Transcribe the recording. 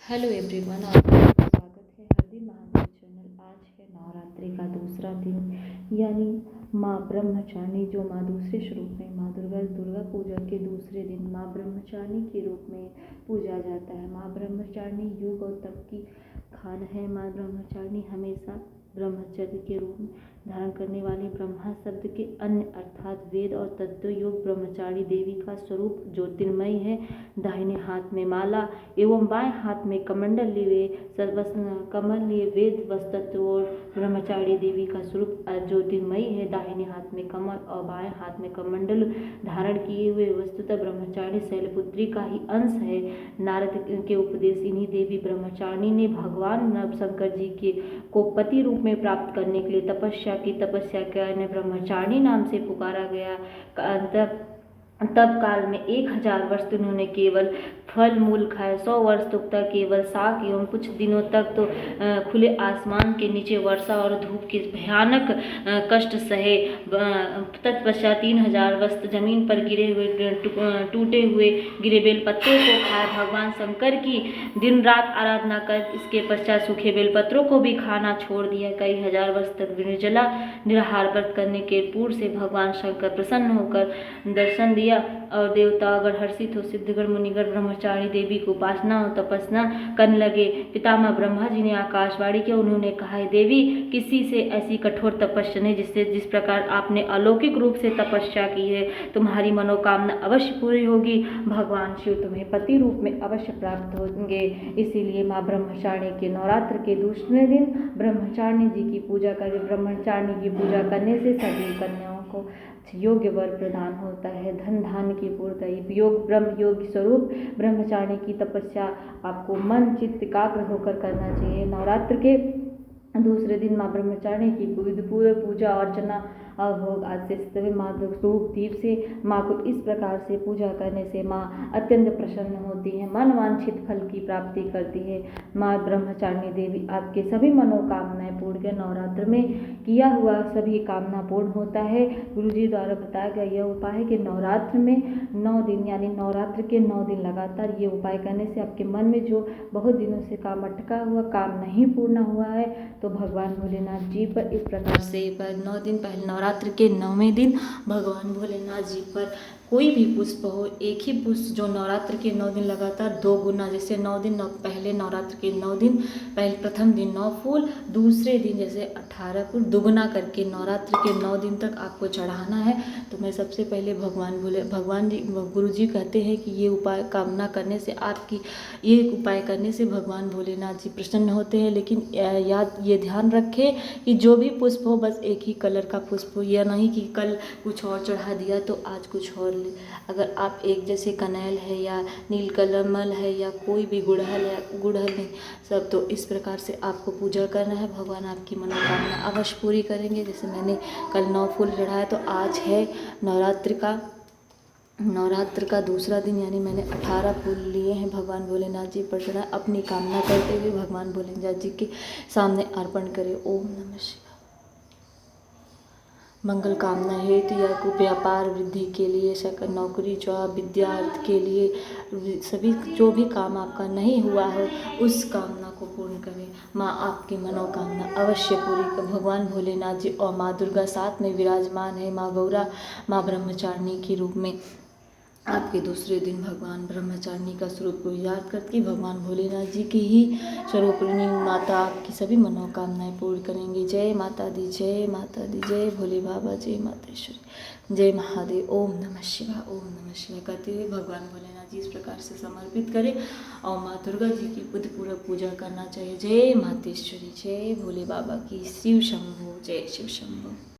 Hello everyone, आपका स्वागत है हरदी महादेव चैनल। आज है नवरात्रि का दूसरा दिन, यानी माँ ब्रह्मचारिणी, जो माँ दूसरे स्वरूप में माँ दुर्गा पूजा के दूसरे दिन माँ ब्रह्मचारिणी के रूप में पूजा जाता है। माँ ब्रह्मचारिणी युग और तप की खान है। माँ ब्रह्मचारिणी हमेशा ब्रह्मचर्य के रूप में धारण करने वाली, ब्रह्मा शब्द के अन्य अर्थात वेद और तत्व योग ब्रह्मचारिणी देवी का स्वरूप ज्योतिर्मयी है। दाहिने हाथ में माला एवं बाएं हाथ में कमंडल लिए कमल लिए वेद वस्तत्व और ब्रह्मचारिणी देवी का स्वरूप ज्योतिर्मयी है। दाहिने हाथ में कमल और बाएं हाथ में कमंडल धारण किए हुए वस्तुतः ब्रह्मचारिणी शैलपुत्री का ही अंश है। नारद के उपदेश इन्हीं देवी ब्रह्मचारिणी ने भगवान शंकर जी के को पति रूप में प्राप्त करने के लिए तपस्या की। तपस्या के ब्रह्मचारिणी नाम से पुकारा गया। तब काल में 1000 वर्ष उन्होंने केवल फल मूल खाए, 100 वर्ष तक केवल शाक एवं कुछ दिनों तक तो खुले आसमान के नीचे वर्षा और धूप के भयानक कष्ट सहे। तत्पश्चात 3000 वर्ष जमीन पर गिरे हुए टूटे हुए गिरे बेलपत्रों को खाए। भगवान शंकर की दिन रात आराधना कर इसके पश्चात सूखे बेलपत्रों को भी खाना छोड़ दिया। कई हजार वर्ष तक निर्जला निराहार व्रत करने के पूर्व से भगवान शंकर प्रसन्न होकर दर्शन दिया और देवतागण हर्षित हो सिद्धगण मुनिगण ब्रह्मचारिणी देवी को उपासना और तपस्या करने लगे। पितामह ब्रह्मा जी ने आकाशवाणी किया। उन्होंने कहा, देवी, किसी से ऐसी कठोर तपस्या नहीं जिस प्रकार आपने अलौकिक रूप से तपस्या की है। तुम्हारी मनोकामना अवश्य पूरी होगी। भगवान शिव तुम्हें पति रूप में अवश्य प्राप्त होंगे। इसीलिए माँ ब्रह्मचारिणी के नवरात्र के दूसरे दिन ब्रह्मचारिणी जी की पूजा करें। ब्रह्मचारिणी की पूजा करने से सभी कन्याओं को योग्य वर प्रदान होता है, धन धान्य की पूर्ति। योग ब्रह्म योग स्वरूप ब्रह्मचारिणी की तपस्या आपको मन चित्त एकाग्र होकर करना चाहिए। नवरात्र के दूसरे दिन माँ ब्रह्मचारिणी की पूरे पूजा अर्चना और भोग आदि से माँ धूप दीप से माँ को इस प्रकार से पूजा करने से माँ अत्यंत प्रसन्न होती है, मन वांछित फल की प्राप्ति करती है। माँ ब्रह्मचारिणी देवी आपके सभी मनोकामनाएं पूर्ण कर नवरात्र में किया हुआ सभी कामना पूर्ण होता है। गुरु जी द्वारा बताया गया यह उपाय है कि नवरात्र में 9 दिन यानी नवरात्र के 9 दिन लगातार ये उपाय करने से आपके मन में जो बहुत दिनों से काम अटका हुआ काम नहीं पूर्ण हुआ है तो भगवान भोलेनाथ जी पर इस प्रकार से 9 दिन पहले नवरात्र के 9वें दिन भगवान भोलेनाथ जी पर कोई भी पुष्प हो, एक ही पुष्प जो नवरात्र के 9 दिन लगातार 2 गुना, जैसे 9 दिन पहले नवरात्र के 9 दिन पहले प्रथम दिन 9 फूल, दूसरे दिन जैसे 18 फूल दुगुना करके नवरात्र के 9 दिन तक आपको चढ़ाना है। तो मैं सबसे पहले भगवान जी गुरु जी कहते हैं कि ये उपाय कामना करने से आपकी ये उपाय करने से भगवान भोलेनाथ जी प्रसन्न होते हैं। लेकिन ये ध्यान रखें कि जो भी पुष्प हो बस एक ही कलर का पुष्प हो, या नहीं कि कल कुछ और चढ़ा दिया तो आज कुछ और। अगर आप एक जैसे कनैल है या नीलकमल है या कोई भी गुड़हल नहीं सब, तो इस प्रकार से आपको पूजा करना है। भगवान आपकी मनोकामना अवश्य पूरी करेंगे। जैसे मैंने कल 9 फूल चढ़ाया तो आज है नवरात्र का दूसरा दिन, यानी मैंने 18 फूल लिए हैं भगवान भोलेनाथ जी पर चढ़ाए। अपनी कामना करते हुए भगवान भोलेनाथ जी के सामने अर्पण करें। ओम नमः शिवाय। मंगल कामना हेतु या व्यापार वृद्धि के लिए, सकल नौकरी जॉब विद्यार्थी के लिए, सभी जो भी काम आपका नहीं हुआ हो उस कामना को पूर्ण करें। माँ आपकी मनोकामना अवश्य पूरी कर। भगवान भोलेनाथ जी और माँ दुर्गा साथ में विराजमान है। माँ गौरा माँ ब्रह्मचारिणी के रूप में आपके दूसरे दिन भगवान ब्रह्मचारिणी का स्वरूप को याद करके भगवान भोलेनाथ जी की ही स्वरूपिणी माता आपकी सभी मनोकामनाएं पूर्ण करेंगी। जय माता दी, जय माता दी, जय भोले बाबा, जय मातेश्वरी, जय महादेव। ओम नमः शिवाय, ओम नमः शिवाय करते हुए भगवान भोलेनाथ जी इस प्रकार से समर्पित करें और माँ दुर्गा जी की बुद्धपूर्वक पूजा करना चाहिए। जय मातेश्वरी, जय भोले बाबा की, शिव शंभो, जय शिव शंभो।